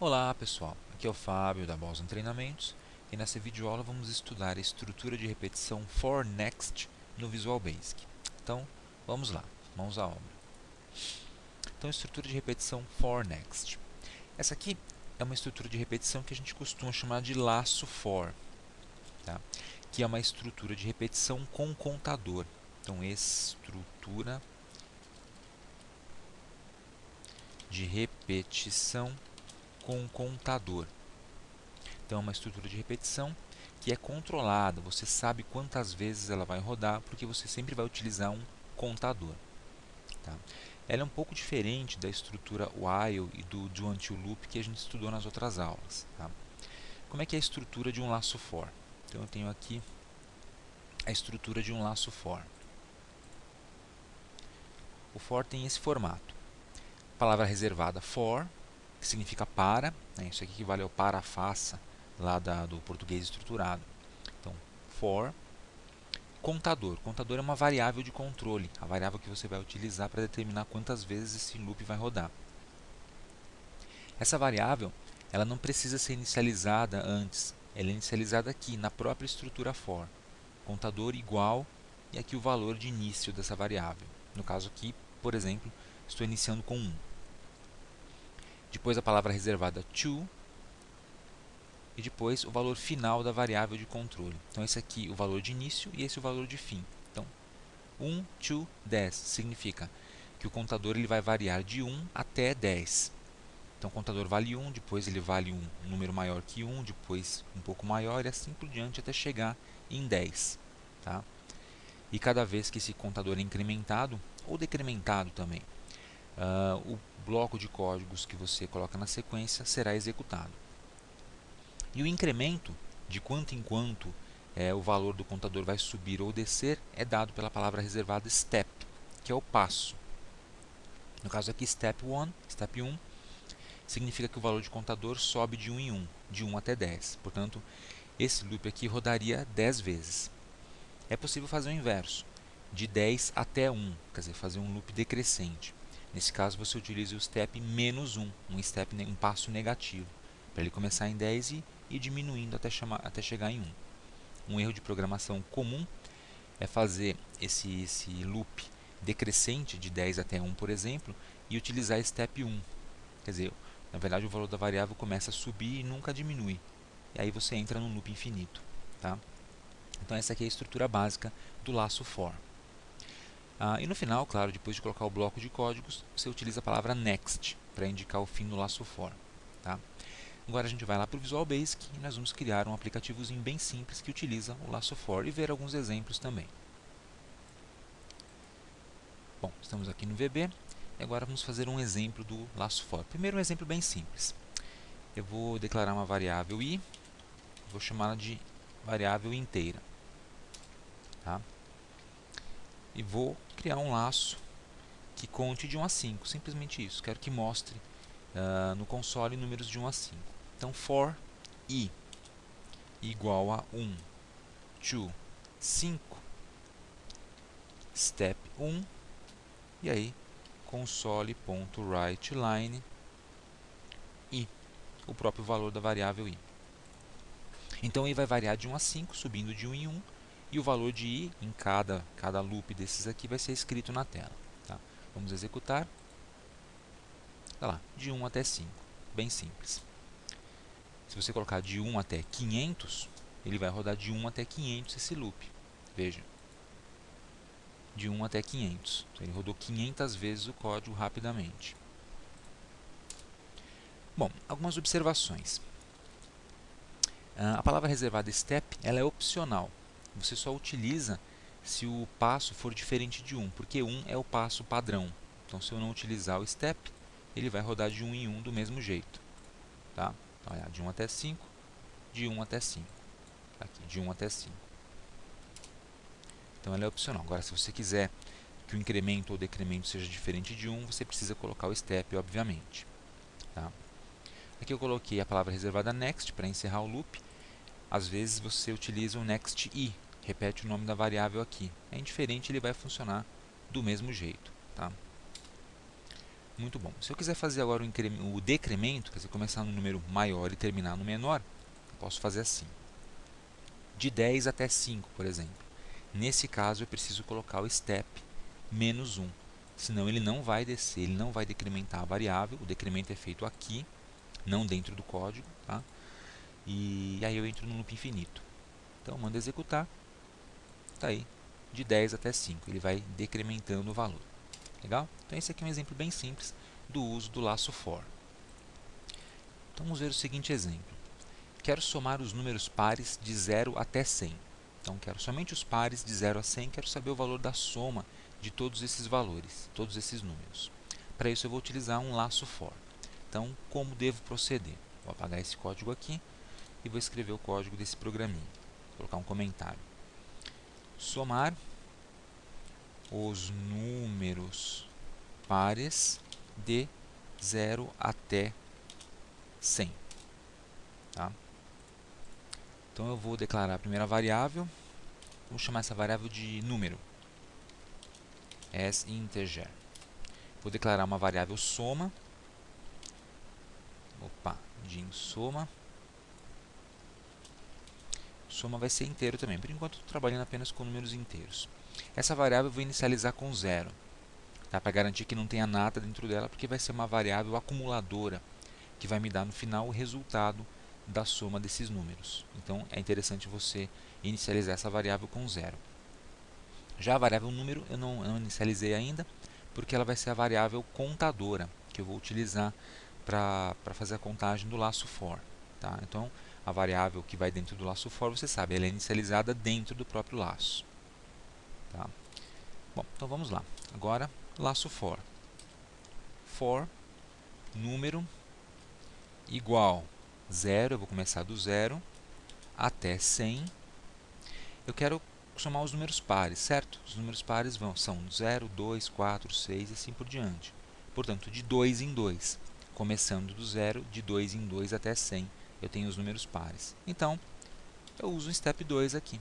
Olá pessoal, aqui é o Fábio da Boston Treinamentos e nessa videoaula vamos estudar a estrutura de repetição for next no Visual Basic. Então vamos lá, mãos à obra. Então estrutura de repetição for next. Essa aqui é uma estrutura de repetição que a gente costuma chamar de laço for, tá? Que é uma estrutura de repetição com contador. Então estrutura de repetição com contador. Então é uma estrutura de repetição que é controlada, você sabe quantas vezes ela vai rodar, porque você sempre vai utilizar um contador. Tá? Ela é um pouco diferente da estrutura while e do until loop que a gente estudou nas outras aulas. Tá? Como é que é a estrutura de um laço for? Então eu tenho aqui a estrutura de um laço for. O for tem esse formato. Palavra reservada for, que significa para, né? Isso aqui equivale ao para, faça, lá do português estruturado. Então, for. Contador. Contador é uma variável de controle, a variável que você vai utilizar para determinar quantas vezes esse loop vai rodar. Essa variável ela não precisa ser inicializada antes, ela é inicializada aqui, na própria estrutura for. Contador igual e aqui o valor de início dessa variável. No caso aqui, por exemplo, estou iniciando com 1. Depois a palavra reservada to e depois o valor final da variável de controle. Então esse aqui o valor de início e esse o valor de fim. Então 1 to 10 significa que o contador ele vai variar de 1 até 10. Então o contador vale 1, depois ele vale um número maior que 1, depois um pouco maior e assim por diante até chegar em 10. Tá? E cada vez que esse contador é incrementado ou decrementado também, o bloco de códigos que você coloca na sequência será executado. E o incremento, de quanto em quanto o valor do contador vai subir ou descer, é dado pela palavra reservada step, que é o passo. No caso aqui, step 1, significa que o valor de contador sobe de 1 em 1, de 1 até 10. Portanto, esse loop aqui rodaria 10 vezes. É possível fazer o inverso, de 10 até 1, quer dizer, fazer um loop decrescente. Nesse caso, você utiliza o step menos 1, um passo negativo, para ele começar em 10 e ir diminuindo até chegar em 1. Um erro de programação comum é fazer esse loop decrescente de 10 até 1, por exemplo, e utilizar step 1. Quer dizer, na verdade o valor da variável começa a subir e nunca diminui. E aí você entra num loop infinito. Tá? Então essa aqui é a estrutura básica do laço for. E no final, claro, depois de colocar o bloco de códigos, você utiliza a palavra next para indicar o fim do laço for. Tá? Agora a gente vai lá para o Visual Basic e nós vamos criar um aplicativozinho bem simples que utiliza o laço for e ver alguns exemplos também. Bom, estamos aqui no VB e agora vamos fazer um exemplo do laço for. Primeiro um exemplo bem simples. Eu vou declarar uma variável i, vou chamá-la de variável inteira. Tá? E vou criar um laço que conte de 1 a 5, simplesmente isso. Quero que mostre no console números de 1 a 5. Então for i igual a 1 to 5, step 1, e aí console.writeLine i, o próprio valor da variável i. Então i vai variar de 1 a 5, subindo de 1 em 1, e o valor de i em cada loop desses aqui vai ser escrito na tela. Tá? Vamos executar. Tá lá, de 1 até 5, bem simples. Se você colocar de 1 até 500, ele vai rodar de 1 até 500 esse loop. Veja, de 1 até 500. Então, ele rodou 500 vezes o código rapidamente. Bom, algumas observações. A palavra reservada step ela é opcional. Você só utiliza se o passo for diferente de 1, porque 1 é o passo padrão. Então, se eu não utilizar o step, ele vai rodar de 1 em 1 do mesmo jeito. Tá? Então, de 1 até 5, de 1 até 5. Aqui, de 1 até 5. Então, ela é opcional. Agora, se você quiser que o incremento ou decremento seja diferente de 1, você precisa colocar o step, obviamente. Tá? Aqui eu coloquei a palavra reservada next para encerrar o loop. Às vezes você utiliza o next i, repete o nome da variável aqui. É indiferente, ele vai funcionar do mesmo jeito. Tá? Muito bom. Se eu quiser fazer agora o decremento, quer dizer, começar no número maior e terminar no menor, eu posso fazer assim. De 10 até 5, por exemplo. Nesse caso, eu preciso colocar o step menos 1. Senão ele não vai descer, ele não vai decrementar a variável. O decremento é feito aqui, não dentro do código. Tá? E aí eu entro no loop infinito. Então, mando executar. Está aí, de 10 até 5. Ele vai decrementando o valor. Legal? Então, esse aqui é um exemplo bem simples do uso do laço for. Então, vamos ver o seguinte exemplo. Quero somar os números pares de 0 até 100. Então, quero somente os pares de 0 a 100, quero saber o valor da soma de todos esses valores, todos esses números. Para isso, eu vou utilizar um laço for. Então, como devo proceder? Vou apagar esse código aqui e vou escrever o código desse programinha. Vou colocar um comentário. Somar os números pares de 0 até 100. Tá? Então eu vou declarar a primeira variável, vou chamar essa variável de número, as integer. Vou declarar uma variável soma, soma. Soma vai ser inteiro também, por enquanto estou trabalhando apenas com números inteiros. Essa variável eu vou inicializar com 0, tá? Para garantir que não tenha nada dentro dela, porque vai ser uma variável acumuladora, que vai me dar no final o resultado da soma desses números. Então é interessante você inicializar essa variável com 0. Já a variável número eu não inicializei ainda, porque ela vai ser a variável contadora, que eu vou utilizar para fazer a contagem do laço for. Tá? Então, a variável que vai dentro do laço for, você sabe, ela é inicializada dentro do próprio laço. Tá? Bom, então vamos lá. Agora, laço for. For número igual 0, eu vou começar do 0 até 100. Eu quero somar os números pares, certo? Os números pares são 0, 2, 4, 6 e assim por diante. Portanto, de 2 em 2, começando do 0, de 2 em 2 até 100, eu tenho os números pares. Então, eu uso o step 2 aqui.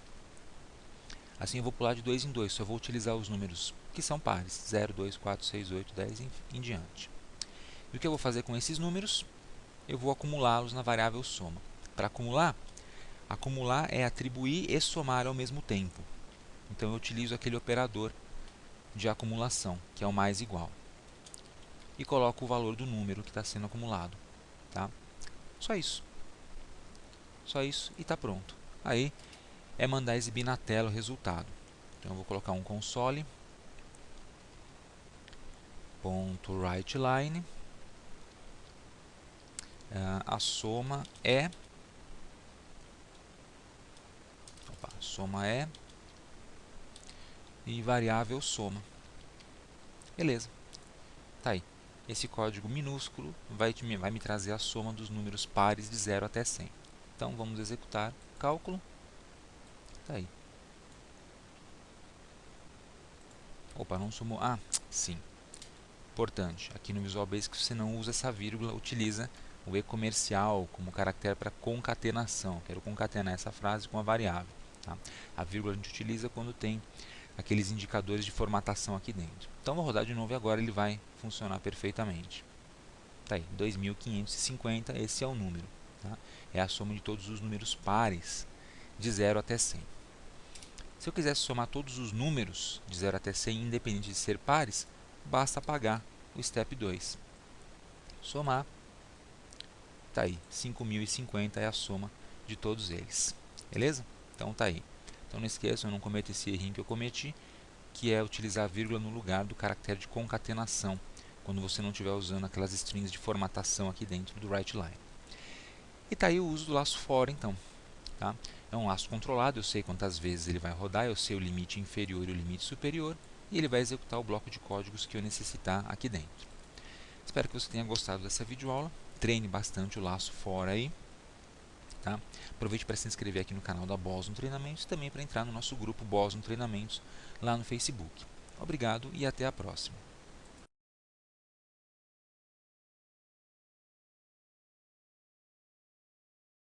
Assim eu vou pular de 2 em 2, só vou utilizar os números que são pares, 0, 2, 4, 6, 8, 10 e em diante. E o que eu vou fazer com esses números? Eu vou acumulá-los na variável soma. Para acumular, acumular é atribuir e somar ao mesmo tempo. Então eu utilizo aquele operador de acumulação, que é o mais igual. E coloco o valor do número que está sendo acumulado. Tá? Só isso. Só isso e está pronto. Aí é mandar exibir na tela o resultado. Então eu vou colocar um console.writeLine. A soma é e variável soma. Beleza. Tá aí. Esse código minúsculo vai me trazer a soma dos números pares de 0 até 100. Então vamos executar o cálculo. Tá aí. Opa, não somou. Ah, sim. Importante. Aqui no Visual Basic você não usa essa vírgula, utiliza o e-comercial como caractere para concatenação. Quero concatenar essa frase com a variável. Tá? A vírgula a gente utiliza quando tem aqueles indicadores de formatação aqui dentro. Então vou rodar de novo e agora ele vai funcionar perfeitamente. Tá aí, 2550, esse é o número. Tá? É a soma de todos os números pares de 0 até 100. Se eu quisesse somar todos os números de 0 até 100, independente de ser pares, basta apagar o step 2. Somar, tá aí, 5050 é a soma de todos eles. Beleza? Então tá aí. Então não esqueçam, eu não cometo esse errinho que eu cometi, que é utilizar a vírgula no lugar do caractere de concatenação, quando você não estiver usando aquelas strings de formatação aqui dentro do writeLine. E tá aí o uso do laço for, então. Tá? É um laço controlado, eu sei quantas vezes ele vai rodar, eu sei o limite inferior e o limite superior, e ele vai executar o bloco de códigos que eu necessitar aqui dentro. Espero que você tenha gostado dessa videoaula. Treine bastante o laço for aí. Tá? Aproveite para se inscrever aqui no canal da Boston Treinamentos e também para entrar no nosso grupo Boston Treinamentos lá no Facebook. Obrigado e até a próxima.